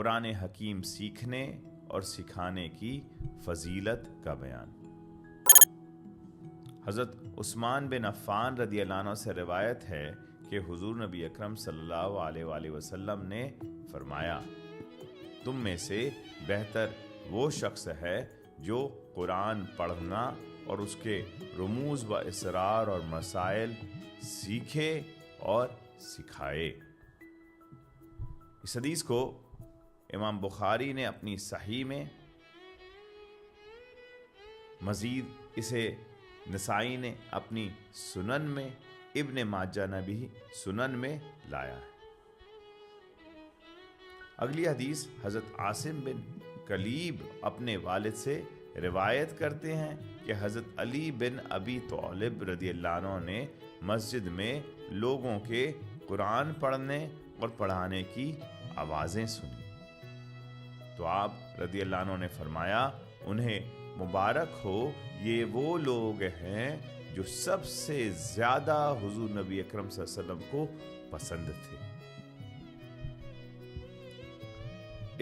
قرآن حکیم سیکھنے اور سکھانے کی فضیلت کا بیان۔ حضرت عثمان بن عفان رضی اللہ عنہ سے روایت ہے کہ حضور نبی اکرم صلی اللہ علیہ وآلہ وسلم نے فرمایا، تم میں سے بہتر وہ شخص ہے جو قرآن پڑھنا اور اس کے رموز و اسرار اور مسائل سیکھے اور سکھائے۔ اس حدیث کو امام بخاری نے اپنی صحیح میں، مزید اسے نسائی نے اپنی سنن میں، ابن ماجہ نے بھی سنن میں لایا ہے۔ اگلی حدیث حضرت عاصم بن کلیب اپنے والد سے روایت کرتے ہیں کہ حضرت علی بن ابی طالب رضی اللہ عنہ نے مسجد میں لوگوں کے قرآن پڑھنے اور پڑھانے کی آوازیں سنی تو آپ رضی اللہ عنہ نے فرمایا، انہیں مبارک ہو، یہ وہ لوگ ہیں جو سب سے زیادہ حضور نبی اکرم صلی اللہ علیہ وسلم کو پسند تھے۔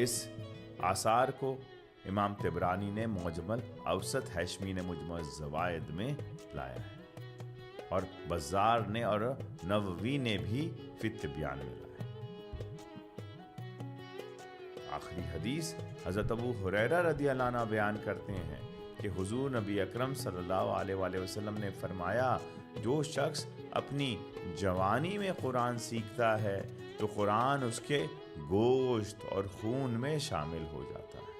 اس آثار کو امام طبرانی نے معجم الاوسط، ہیشمی نے مجمع الزوائد میں لایا ہے، اور بزار نے اور نووی نے بھی فی التبیان میں لایا ہے۔ آخری حدیث حضرت ابو ہریرہ رضی اللہ عنہ بیان کرتے ہیں کہ حضور نبی اکرم صلی اللہ علیہ وآلہ وسلم نے فرمایا، جو شخص اپنی جوانی میں قرآن سیکھتا ہے تو قرآن اس کے گوشت اور خون میں شامل ہو جاتا ہے،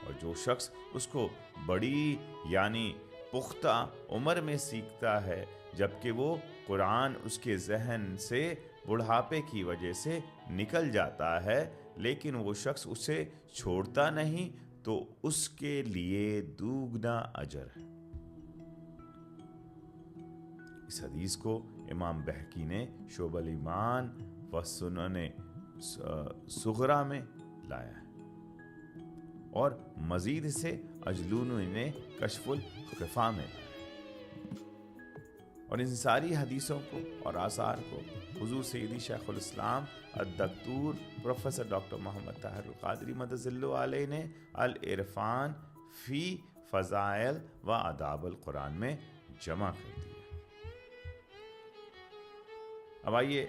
اور جو شخص اس کو بڑی یعنی پختہ عمر میں سیکھتا ہے جبکہ وہ قرآن اس کے ذہن سے بڑھاپے کی وجہ سے نکل جاتا ہے لیکن وہ شخص اسے چھوڑتا نہیں تو اس کے لیے دوگنا اجر ہے۔ اس حدیث کو امام بہقی نے شعب الایمان و سنن صغرا میں لایا ہے، اور مزید سے اجلونی نے کشف الخفا میں لایا ہے۔ اور ان ساری حدیثوں کو اور آثار کو حضور سیدی شیخ الاسلام الدکتور پروفیسر ڈاکٹر محمد طاہر القادری مدد اللہ علیہ نے العرفان فی فضائل و آداب القرآن میں جمع کر دیا۔ اب آئیے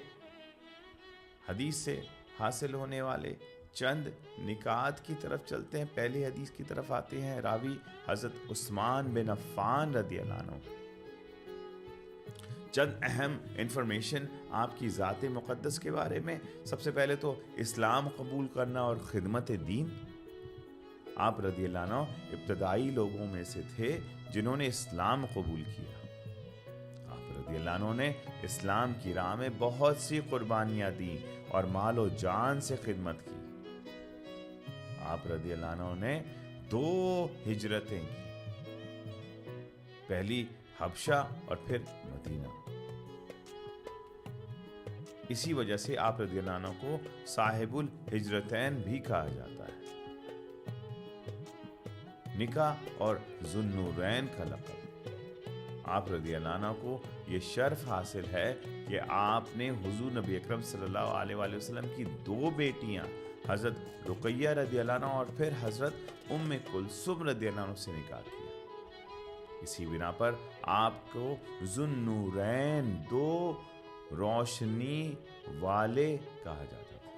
حدیث سے حاصل ہونے والے چند نکات کی طرف چلتے ہیں۔ پہلی حدیث کی طرف آتے ہیں۔ راوی حضرت عثمان بن عفان رضی اللہ عنہ۔ چند اہم انفارمیشن آپ کی ذات مقدس کے بارے میں۔ سب سے پہلے تو اسلام قبول کرنا اور خدمت دین۔ آپ رضی اللہ عنہ ابتدائی لوگوں میں سے تھے جنہوں نے اسلام قبول کیا۔ آپ رضی اللہ عنہ نے اسلام کی راہ میں بہت سی قربانیاں دیں اور مال و جان سے خدمت کی۔ آپ رضی اللہ عنہ نے 2 ہجرتیں کی، پہلی حبشہ اور پھر مدینہ۔ اسی وجہ سے آپ رضی اللہ عنہ کو صاحب الہجرتین بھی کہا جاتا ہے۔ نکاح اور ذو النورین کا لقب۔ آپ رضی اللہ عنہ کو یہ شرف حاصل ہے کہ آپ نے حضور نبی اکرم صلی اللہ علیہ وآلہ وسلم کی 2 بیٹیاں حضرت رقیہ رضی اللہ عنہ اور پھر حضرت ام کلثوم رضی اللہ عنہ سے نکاح کیا۔ اسی بنا پر آپ کو ذو النورین، 2 روشنی والے کہا جاتا تھا۔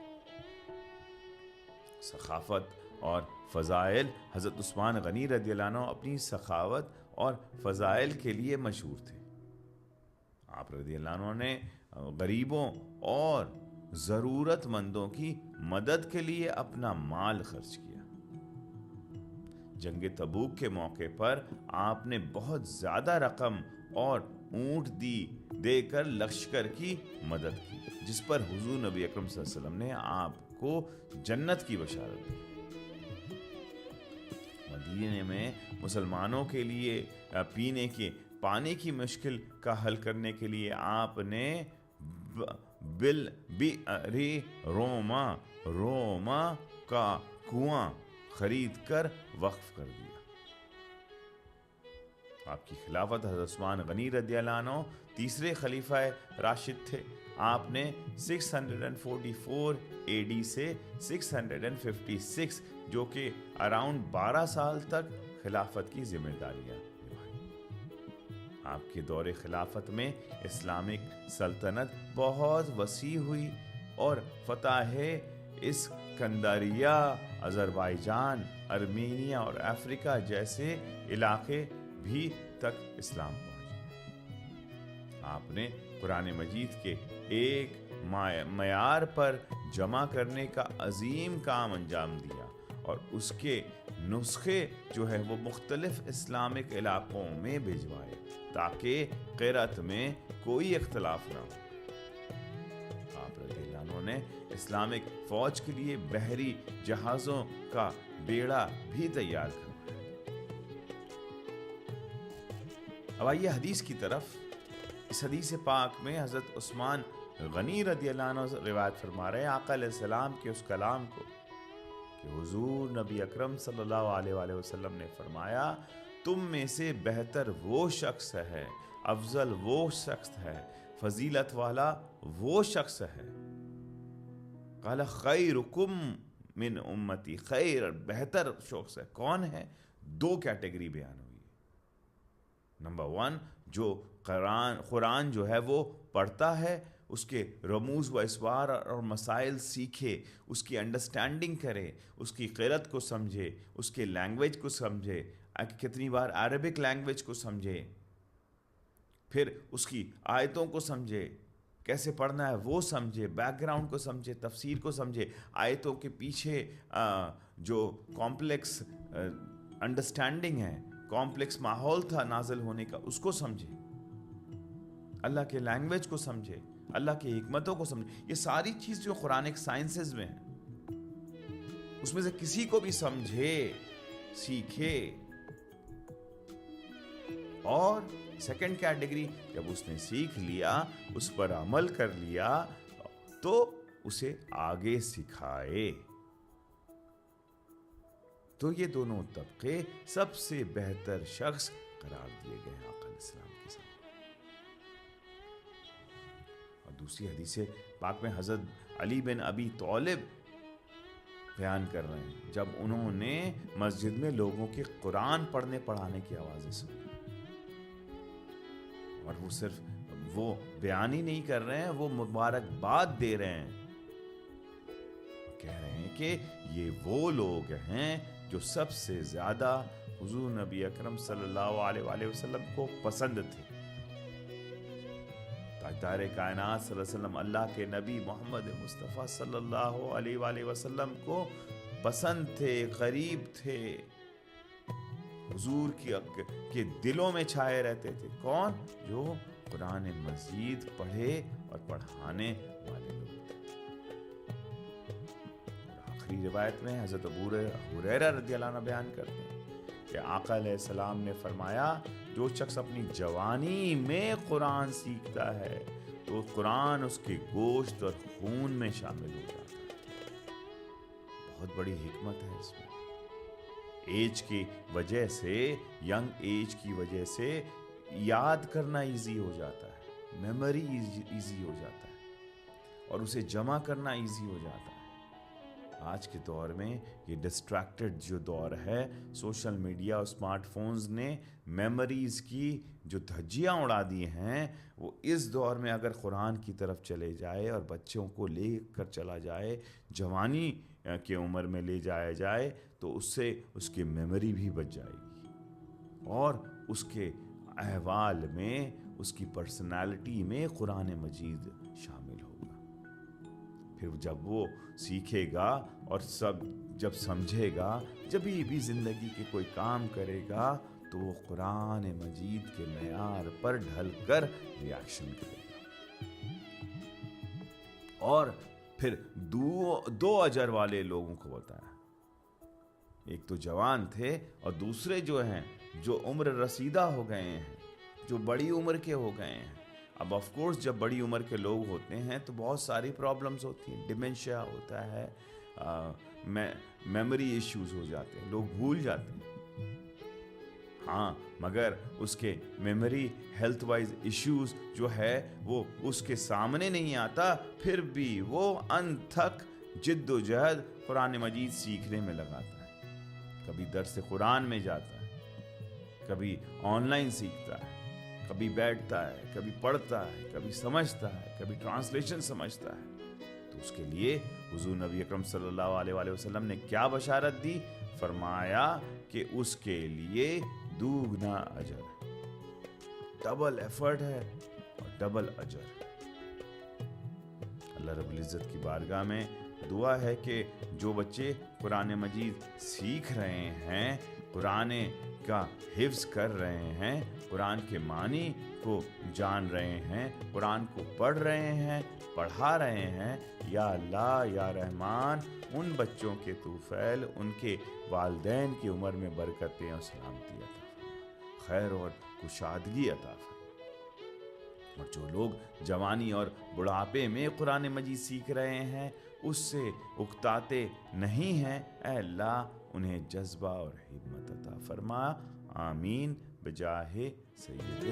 سخاوت اور فضائل۔ حضرت عثمان غنی رضی اللہ عنہ اپنی سخاوت اور فضائل کے لیے مشہور تھے۔ آپ رضی اللہ عنہ نے غریبوں اور ضرورت مندوں کی مدد کے لیے اپنا مال خرچ کیا۔ جنگ تبوک کے موقع پر آپ نے بہت زیادہ رقم اور اونٹ دے کر لشکر کی مدد کی، جس پر حضور نبی اکرم صلی اللہ علیہ وسلم نے آپ کو جنت کی بشارت دی۔ مدینے میں مسلمانوں کے لیے پینے کے پانی کی مشکل کا حل کرنے کے لیے آپ نے روما کا کنواں خرید کر وقف کر دیا۔ آپ کی خلافت حضرت عثمان غنی رضی اللہ عنہ 3 خلیفہ راشد تھے۔ آپ نے 644 AD سے 656 جو کہ اراؤنڈ 12 سال تک خلافت کی ذمہ داریاں نبھائی۔ آپ کے دور خلافت میں اسلامک سلطنت بہت وسیع ہوئی اور فتح اسکندریہ، آذربائیجان، ارمینیا اور افریقہ جیسے علاقے بھی تک اسلام پہنچ۔ آپ نے قرآن مجید کے ایک معیار پر جمع کرنے کا عظیم کام انجام دیا اور اس کے نسخے جو ہے وہ مختلف اسلامک علاقوں میں بھجوائے تاکہ قرأت میں کوئی اختلاف نہ ہو۔ آپ رضی اللہ عنہ نے اسلامک فوج کے لیے بحری جہازوں کا بیڑا بھی تیار کروایا۔ اب آئیے حدیث کی طرف۔ اس حدیث پاک میں حضرت عثمان غنی رضی اللہ عنہ روایت فرما رہے ہیں آقا علیہ السلام کے اس کلام کو کہ حضور نبی اکرم صلی اللہ علیہ وآلہ وسلم نے فرمایا، تم میں سے بہتر وہ شخص ہے، افضل وہ شخص ہے، فضیلت والا وہ شخص ہے۔ قال خیرکم من امتی، خیر بہتر شخص ہے کون ہے؟ دو کیٹیگری بیان ہوئی۔ نمبر 1 جو قرآن جو ہے وہ پڑھتا ہے، اس کے رموز و اسوار اور مسائل سیکھے، اس کی انڈرسٹینڈنگ کرے، اس کی قرأت کو سمجھے، اس کے لینگویج کو سمجھے، کتنی بار عربک لینگویج کو سمجھے، پھر اس کی آیتوں کو سمجھے، کیسے پڑھنا ہے وہ سمجھے، بیک گراؤنڈ کو سمجھے، تفسیر کو سمجھے، آیتوں کے پیچھے جو کمپلیکس انڈرسٹینڈنگ ہے، کمپلیکس ماحول تھا نازل ہونے کا، اس کو سمجھے، اللہ کے لینگویج کو سمجھے، اللہ کی حکمتوں کو سمجھے۔ یہ ساری چیز جو قرآنک سائنسز میں ہیں، اس میں سے کسی کو بھی سمجھے، سیکھے۔ اور سیکنڈ کیٹیگری، جب اس نے سیکھ لیا، اس پر عمل کر لیا، تو اسے آگے سکھائے۔ تو یہ دونوں طبقے سب سے بہتر شخص قرار دیے گئے ہیں آقا علیہ السلام کے سامنے۔ اور دوسری حدیث پاک میں حضرت علی بن ابی طالب بیان کر رہے ہیں جب انہوں نے مسجد میں لوگوں کے قرآن پڑھنے پڑھانے کی آوازیں سنی، اور وہ صرف وہ بیان ہی نہیں کر رہے ہیں، وہ مبارکباد دے رہے ہیں، کہہ رہے ہیں کہ یہ وہ لوگ ہیں جو سب سے زیادہ حضور نبی اکرم صلی اللہ علیہ وآلہ وسلم کو پسند تھے۔ تاجدار کائنات صلی اللہ علیہ وسلم، اللہ کے نبی محمد مصطفیٰ صلی اللہ علیہ وآلہ وسلم کو پسند تھے، قریب تھے، حضور کے دلوں میں چھائے رہتے تھے۔ کون؟ جو قرآن مجید پڑھے اور پڑھانے والے لوگ تھے۔ آخری روایت میں حضرت ابو ہریرہ رضی اللہ عنہ بیان کرتے ہیں کہ آقا علیہ السلام نے فرمایا، جو شخص اپنی جوانی میں قرآن سیکھتا ہے تو قرآن اس کے گوشت اور خون میں شامل ہو جاتا ہے۔ بہت بڑی حکمت ہے اس میں۔ ایج کی وجہ سے، ینگ ایج کی وجہ سے یاد کرنا ایزی ہو جاتا ہے، میموری ایزی ہو جاتا ہے، اور اسے جمع کرنا ایزی ہو جاتا ہے۔ آج کے دور میں یہ ڈسٹریکٹڈ جو دور ہے، سوشل میڈیا اور اسمارٹ فونز نے میموریز کی جو دھجیاں اڑا دی ہیں، وہ اس دور میں اگر قرآن کی طرف چلے جائے اور بچوں کو لے کر چلا جائے، جوانی کی عمر میں لے جایا جائے، تو اس سے اس کی میموری بھی بچ جائے گی، اور اس کے احوال میں، اس کی پرسنالٹی میں قرآن مجید شامل ہوگا۔ پھر جب وہ سیکھے گا اور جب سمجھے گا، جب بھی زندگی کے کوئی کام کرے گا، تو وہ قرآن مجید کے معیار پر ڈھل کر ریاکشن کرے گا۔ اور پھر دو اجر والے لوگوں کو بتایا، ایک تو جوان تھے، اور دوسرے جو ہیں جو عمر رسیدہ ہو گئے ہیں، جو بڑی عمر کے ہو گئے ہیں۔ اب آف کورس جب بڑی عمر کے لوگ ہوتے ہیں تو بہت ساری پرابلمز ہوتی ہیں، ڈیمنشیا ہوتا ہے، میموری ایشوز ہو جاتے ہیں، لوگ بھول جاتے ہیں۔ ہاں مگر اس کے میموری ہیلتھ وائز ایشوز جو ہے وہ اس کے سامنے نہیں آتا، پھر بھی وہ انتھک جد و جہد قرآن مجید سیکھنے میں لگاتا ہے. کبھی درس قرآن میں جاتا ہے، کبھی آن لائن سیکھتا ہے، کبھی بیٹھتا ہے، کبھی پڑھتا ہے، کبھی سمجھتا ہے، کبھی ٹرانسلیشن سمجھتا ہے. تو اس کے لیے حضور نبی اکرم صلی اللہ علیہ وآلہ وسلم نے کیا بشارت دی؟ فرمایا کہ اس کے لیے دوگنا اجر ہے، ڈبل ایفرٹ ہے اور ڈبل اجر ہے. اللہ رب العزت کی بارگاہ میں دعا ہے کہ جو بچے قرآن مجید سیکھ رہے ہیں، قرآن کا حفظ کر رہے ہیں، قرآن کے معنی کو جان رہے ہیں، قرآن کو پڑھ رہے ہیں، پڑھا رہے ہیں، یا اللہ یا رحمان ان بچوں کے طفیل، ان کے والدین کی عمر میں برکتیں اور سلامتی عطا فرما، خیر اور کشادگی عطا فرما. اور جو لوگ جوانی اور بڑھاپے میں قرآن مجید سیکھ رہے ہیں، اس سے اکتاتے نہیں ہیں، اے اللہ انہیں جذبہ اور ہمت عطا فرما. آمین بجاہ سید